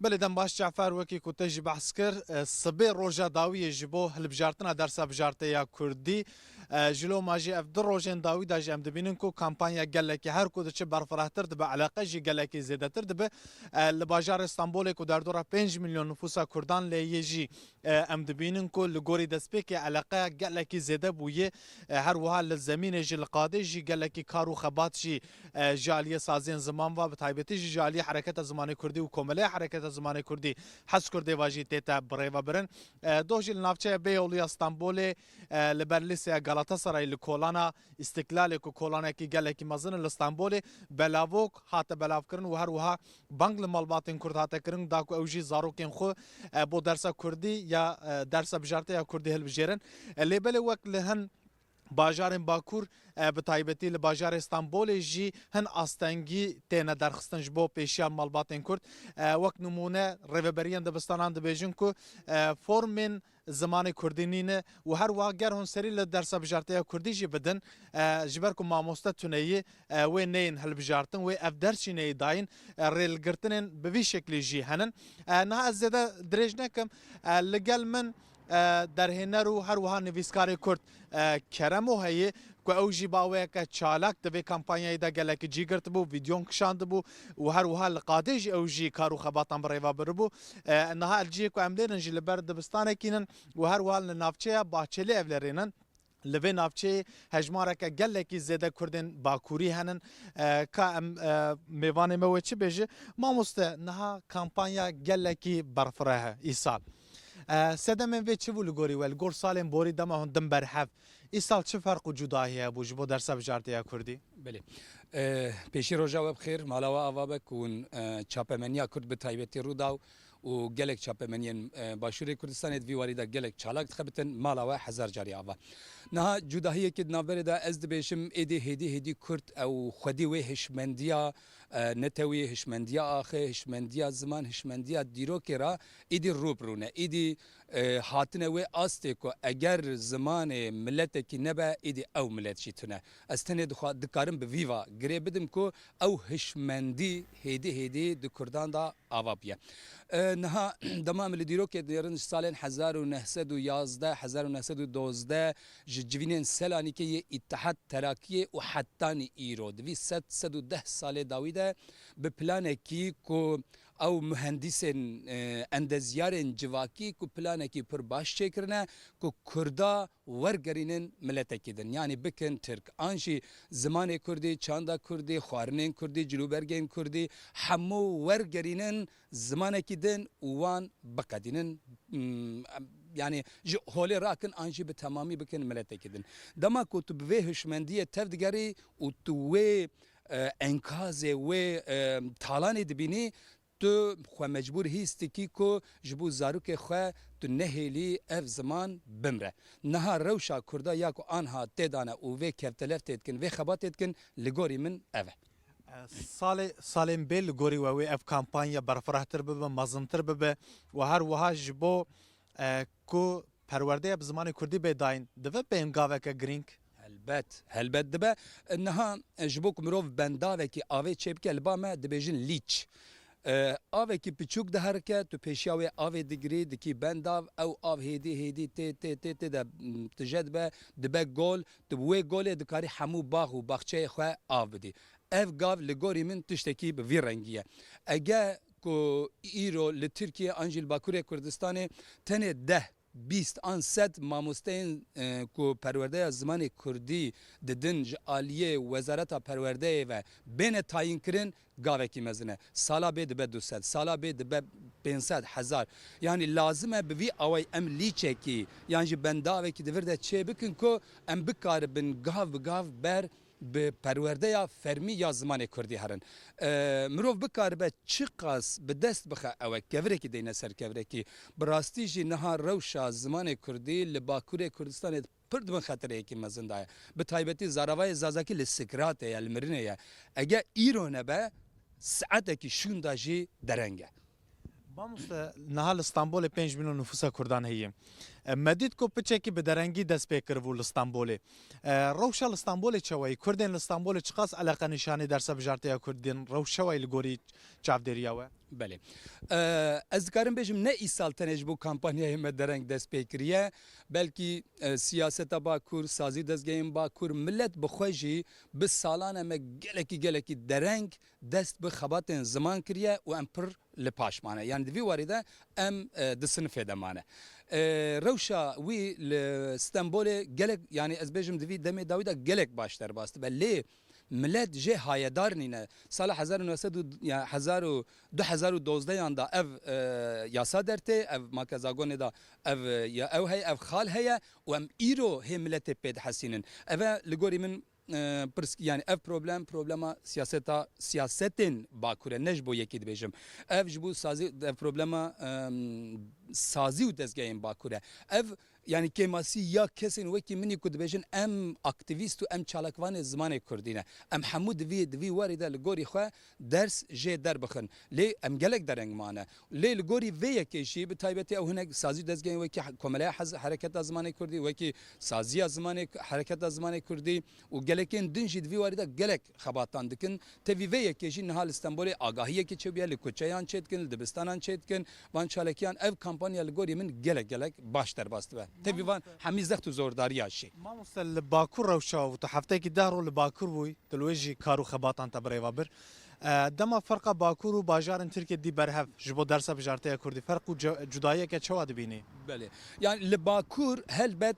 بلدن باش جعفر وکی کوته جی بحث کر سبه روژا داوی جبو هلبجارتنا درسا بجارته یا کردی جلو ماجی اف در روژن داوی دا جم دبینن کو کمپانیا گلکی هر کو دچ برفرهتر دبه علاقه جی گلکی زیادتر دبه لباجار استانبول کو در دورا 5 میلیون نفوسا کردان لیجی ام دبینن کو لگوری دسپیک علاقه گلکی زیاده بویه هر وها لزمین جی القاده جی گلکی کارو خبات جی جالیه سازین زمان و بتایبتی جی جالیه حرکت زمان کردی و کومله حرکت زمان کردی حس کرده واجی تیتا برایوا برن دوجی نافچه بیولی استانبول لبرلیسیا گالاتاسرای لکولانا استقلال کو کولانا کی گله کی مزن استانبول بلاوک هات بلاف کرن و هر وها بنگل مالباتن کرد هات کرن دا کو اوجی زاروکن خو بو درس کردی یا درس بجارته یا کردی هل بجرن لبل وک لهن باجارên Bakur bi taybetî li bajarê Stenbolê jî hin astengî têne derxistin ji bo pêşiya malbatên Kurd wek nimûne rêveberiyan dibistanan dibêjin ku formên zimanê Kurdî nîne û her wiha ger hûn serî li dersa bijarteya Kurdî jî bidin ji ber ku mamoste tuneyî wê neyên hilbijartin wê ev dersî neyê dayîn rêlgirtinên bi vî şeklî jî henin niha ez zêde dirêj nekim li gel min derhêner û her wiha nivîskarê Kurd keremo heye ku ew jî baweyeke çalak di vê kampanyayê de gelekî cî girtibû vîdyon kişandibû û her wiha li qadê jî ew jî kar û xebatan bi rêva biribû niha elciyê ku em lênin jî li ber dibistanekînin û her wiha li navçeya Bahçeli evlerênin li vê navçeyê hejmareke gelekî zêde Kurdên Bakurî henin ka em mêvanê me wê çi bêje mamoste niha kampanya gelekî berfireh he îsal sedemên vê çi bû li gorî we li gor salên borî dema hûn din berhev îsal çi ferq û cudahî hebû ji bo dersa bijartiya Kurdî بله پیشی روزا و بخیر مالاوا آوا کون چاپمنیا کرد به تایبتی رو داو و گلک چاپمنیان باشوری کردستان ادویواری دا گلک چالاک تخبتن مالاوا هزار جاری آوا نه جداهیه که نابره دا از دبیشم ایدی هدی کرد او خودی و هشمندیا نتوی هشمندیا آخه هشمندیا زمان هشمندیا دیرو کرا ایدی روبرونه ایدی هاتنه و آسته که اگر زمان ملت کی نبا ایدی او ملت شیتونه استنه دکارم به ویوا گره بدم که او هشمندی هدی د کردان دا آوا بیه نها دمام لیدیرو که دیرن سالن 1911 1912 جوینن سلانی که اتحاد تراکیه و حتانی ایرو دوی 110 سال داویده به پلان کی کو او مهندسین اندزیارن جواکی کو پلان کی پر باش چکرنه کو کردا ورگرینن ملتکیدن یعنی بکن ترک آنشی زمان کردی چاندا کردی خوارنین کردی جلوبرگین کردی همو ورگرینن زمان کیدن وان بقدینن yani hole rakın anji be tamamı bakın milletekidin. Dama kutu ve hüşmendiye tevdigari u ve enkaze ve talan edibini تو خو مجبور هستی کی کو جبو زاروک خو تو نهلی اف زمان بمره نها روشا کردا یا کو آنها تدانه او و کفتلفت etkin ve xabat etkin ligori min eve salên bê li gorî we wê ev kampanya berfirehtir bibe mezîntir bibe û her wiha ji bo ku perwerdeya bi zimanê Kurdî bêdayîn dibe peyên gaveke girîng helbet dibe niha ji bo ku mirov bendavekî avê çêbike li ba me dibêjin lîç avekî piçûk diherike tu pêşiya wê avê digirî dikî bendav ew av hêdî tê de tije dibe dibe gol tu bi wê golê dikarî hemû bax û baxçeyê xwe av bidî ev gav li gorî min tiştekî bi vî rengî ye ege ku îro li Tirkiye an jî li Bakurê Kurdistanê tenê 10 an sed mamosteyên ku perwerdeya zimanê Kurdî didin ji aliyê wezareta perwerdeyê ve bêne tayin kirin gavekî mezin e sala bê dibe 200 sala bê dibe 500 hezar yani lazim e bi vî awayî em lîçekî yan ji bendavekî divir de çê bikin ku em bikaribin gav bi gav ber bi perwerdeya fermî ya zimanê Kurdî herin mirov bikaribe çi qas bi dest bixe ew kevrekî deyne ser kevrekî bi rastî jî niha rewşa zimanê Kurdî li Bakurê Kurdistanê pir dibin xetireyekî mezin daye bi taybetî zaravayê zazakî li Sikratê ye li Mirinê ye ege îro nebe saetekî şûn da jî dereng e Mamoste niha li Stenbolê 5 milyon nüfusa Kurdan heye medît ku piçekî bi derengî dest pê kiribû li Stenbolê rewşa li Stenbolê çewayî Kurdên li Stenbolê çi qas eleqa nîşanî dersa bijartiya Kurdîn rewşa we li gorî çavdêriya we بله از دکارم بجم نه ایسال تنج بو کمپانیای مدرنگ دست پیکریه بلکی سیاست باکور سازی دزگیم باکور ملت بخوجی به سالانه ما گلکی درنگ دست به خبات زمان کریه و ام پر لپاش مانه یعنی دوی وارده ام دسنف دمانه روشا وی استانبول گلک یعنی از بجم دوی دمی داویدا گلک باشتر باست ولی ملت جه هایدار نینه سال 2012 یاندا اف یاسا درته اف ماکزاگون دا اف یا او هی اف خال هيا و ام ایرو هی ملت پید حسینن اف لگوری من yani ev problema siyasetin bakure nejbo yekid bejim ev jbu sazi ev problema sazi u dezgehên bakure ev yani kemasi ya kesin wekî minî ku dibêjin em aktivîst û em çalakvanê zimanê Kurdî ne em hemû divî warî de li gorî xwe ders jê derbixin lê em gelek dereng mane lê li gorî vê yekê jî bi taybetî ew hinek sazî dezgehên wekî Komeleya Hereketa Zimanê Kurdî wekî saziya zimanê Hereketa Zimanê Kurdî û gelekên din jî divî warî de gelek xebatan dikin tevî vê yekê jî niha li Stenbolê agahiyekê çêbûye li kuçeyan çê dikin li dibistanan çê dikin van çalakiyan ev kampanya li gorî min gelek baş derbas dibe tevî van hemî zext û zordariya jî مامۆستا لە باکوور ڕەوشا و تو هەفتەیەکی داڕۆ لە باکوور بووی دلوێژی کار و خەباتان تا برێوا بر دەما فەرقا باکوور و باژارن ترکێ دی بەرهەف ji bo dersa bijartiya Kurdî ferq û cudayiyeke çawa dibînî بله yani li Bakur helbet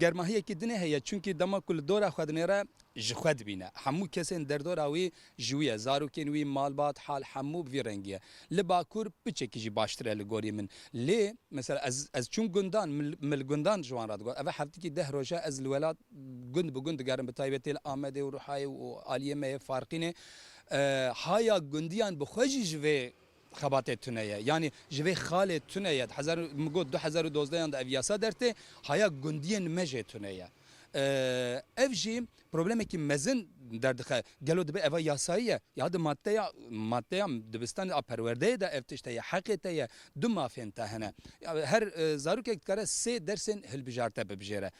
germahiyekî dinê heye çünkü dema ku li dora xwedinêre ji xwe dibîne hemû kesên derdora wî ji wî ye zarokên wî malbat hal hemû bi vî rengî ye li Bakur piçekî jî baştir e li gorî min lê mesela ez çûm gundan mil gundan ji wan re digot ev heftekî 10 roja ez li welat gund bi gund digerim bi taybetî li Amedê û Rihayê û Aliyê me farqînê haya gundiyan bi xwe jî ji vê خباتê tune ye yani ji vê xalê tune ye min got 2012 da ev yasa dertê haya gundiyên me jê tune ye ev jî problemekî mezin derdixe gelo dibe eva yasayî ye ya di maddeya dibistanê a perwerdeyê de ev tişte ye heqê te ye du mafên te hene her zarokek dikare sê dersên hilbijarte bibijêre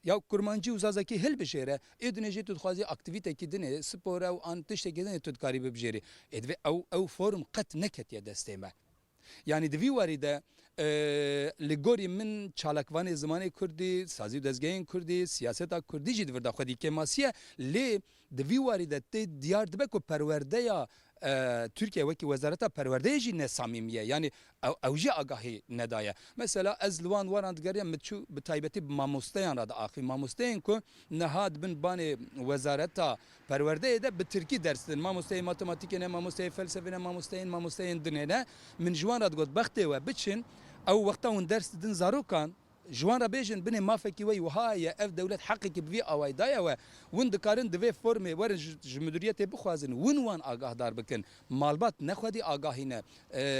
ya kurmancı uzazaki hil bişere edinece tudxwazi aktiviteki dine spora û an tiştekî dine tudkarî bibijêrî edve ew forum qet neketiye destê me yani divî warî de li gorî min çalakvanê zimanê Kurdî sazî û dezgehên Kurdî siyaseta Kurdî jî divir da xwedî kemasiye lê divî warî de tê diyar dibe ku perwerdeya Türkiye wekî wezareta perwerdeyê jî ne samîmiye yani ew jî agahî nedaye mesela ez li wan waran digeriya min çû bi taybetî bi mamosteyan re de axî mamosteyên ku niha dibin banê wezareta perwerdeyê de bi tirkî ders din mamosteyê matematîkê ne mamosteyê felsefê ne mamosteyên dinê ne min ji wan re digot bextê we biçin ew wexta hûn ders didin zarokan ji wan re bêjin binê mafekî we wiha ye ev dewlet heqekî bi vî awayî daye we hûn dikarin divê formê werin ji müdüriyetê bixwazin hûn wan agahdar bikin malbat nexwedî agahî ne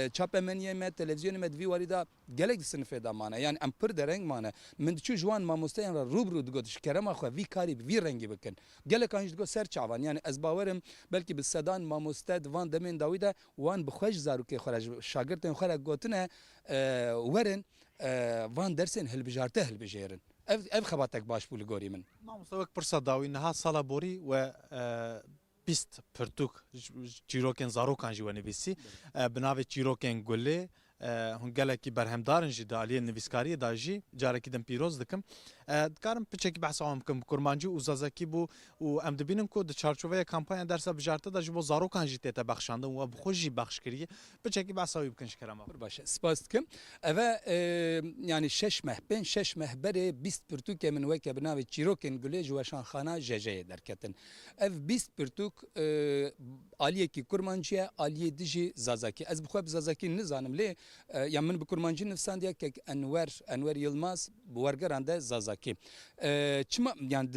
çapemeniyê me televizyonê me divî warî da gelek di sinifê da mane yani em pir dereng mane min diçû ji wan mamosteyan re rûbirû digot ji kerema xwe vî karî bi vî rengî bikin gelekan jî digot ser çavan yani ez bawerim belkî bi sedan mamoste di van demên dawî de wan bi xwe ji zarokê xwe re ji şagirdên xwe re gotine werin van dersên hilbijarte hilbijêrin ev xebatek baş bû li gorî min مامۆستا wek pirsa dawî niha sala borî we bîst pirtûk çîrokên zarokan jî we nivîsî bi navê çîrokên gulê hûn gelekî berhemdarin jî di aliyê nivîskariyê da jî carekî din pîroz dikim dikarim piçekî behsa wan bikim kurmancî û zazakî bû û em dibînin ku di çarçoveya kampanya dersa bijarte da ji bo zarokan jî tête bexşandin û bi xwe jî bex kiriye piçekî behsa wî bikin ji kerema baş spas dikim ev yani şeş mehberê bîst pirtûkê min weke bi navê çîrokên gulê ji weşanxana jejeyê derketin ev bîst pirtûk aliyekî kurmancî ye aliyê dijî zazakî ez bi xwe bi zazakî nizanim lê ya min bi kurmancî nivîsandiye kek Enwer Yılmaz bi wergeran de zazakî çima yani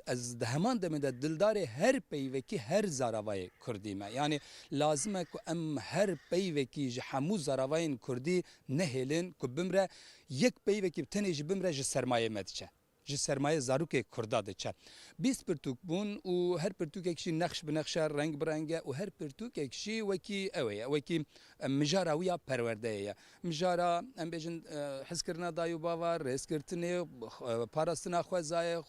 ez di heman demê de dildarê her peyvekî her zaravayê Kurdî me yani lazim e ku em her peyvekî ji hemû zaravayên Kurdî nehêlin ku bimre yek peyvekî tenê ji bimre ji sermayê me diçe ji sermaye zarokê Kurda diçe. 20 pirtûk bûn û her pirtûkek jî nexş bi nexşa reng bi renge û her pirtûkek jî wekî ew ye wekî mijara wî ya perwerdeyê ye. Mijara em bêjin hezkirina dayî û bava, rêzkirtinê, parastina xwezayê,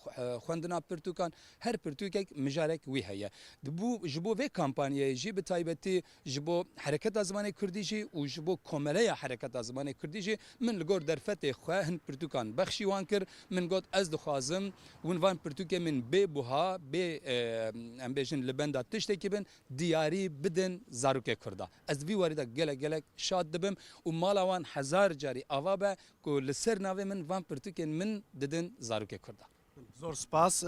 xwendina pirtûkan, her pirtûkek mijarek wî heye. Ji bo vê kampanyayê jî bi taybetî ji bo hereketa zimanê Kurdî jî û ji bo komeleya hereketa zimanê Kurdî jî min li gor derfetê xwe hin pirtûkan bexşî wan kir. Min got ez dixwazim hûn van pirtûkê min bê buha bê em bêjin li benda tiştekî bin diyarî bidin zarokê Kurda. Ez vî warî de gelek şad dibim û mala wan hezar carî ava be ku li ser navê min van pirtûkên min didin zarokê Kurda. Zor spas.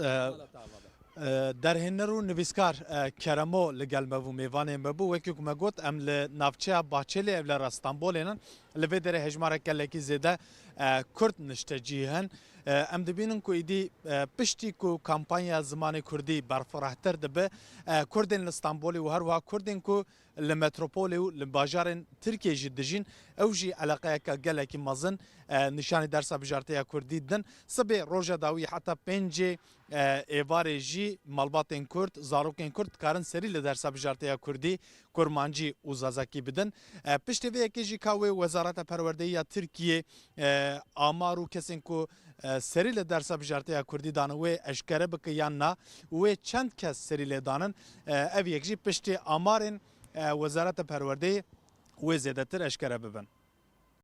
Derhêner û nivîskar Keremo li gel me bû mêvanê me bû wekî ku me got em li navçeya Bahçeli Evlera Stenbolê li vê derê hejmarek gelekî zêde Kurd niştecî hin. Em dibînin ku îdî piştî ku kampanya zimanê Kurdî berfirehtir dibe Kurdên li Stenbolê û her wiha Kurdên ku li metropolê û li bajarên Tirkiye jî dijîn ew jî eleqeyeka gelekî mezin nîşanî dersa bijartiya Kurdî din. Sibê roja dawî heta pêncê êvarê jî malbatên Kurd, zarokên Kurd dikarin serî li dersa bijartiya Kurdî, Kurmancî û Zazakî bidin. Piştî vê yekê jî ka wê Wezareta Perwerdeyiya Tirkiye amar û kesên ku serî li dersa bijartiya Kurdî danin wê eşkere bike yan na wê çend kes serî lê danin ev yek jî piştî amarên Wezareta Perwerdeyê wê zêdetir eşkere bibin.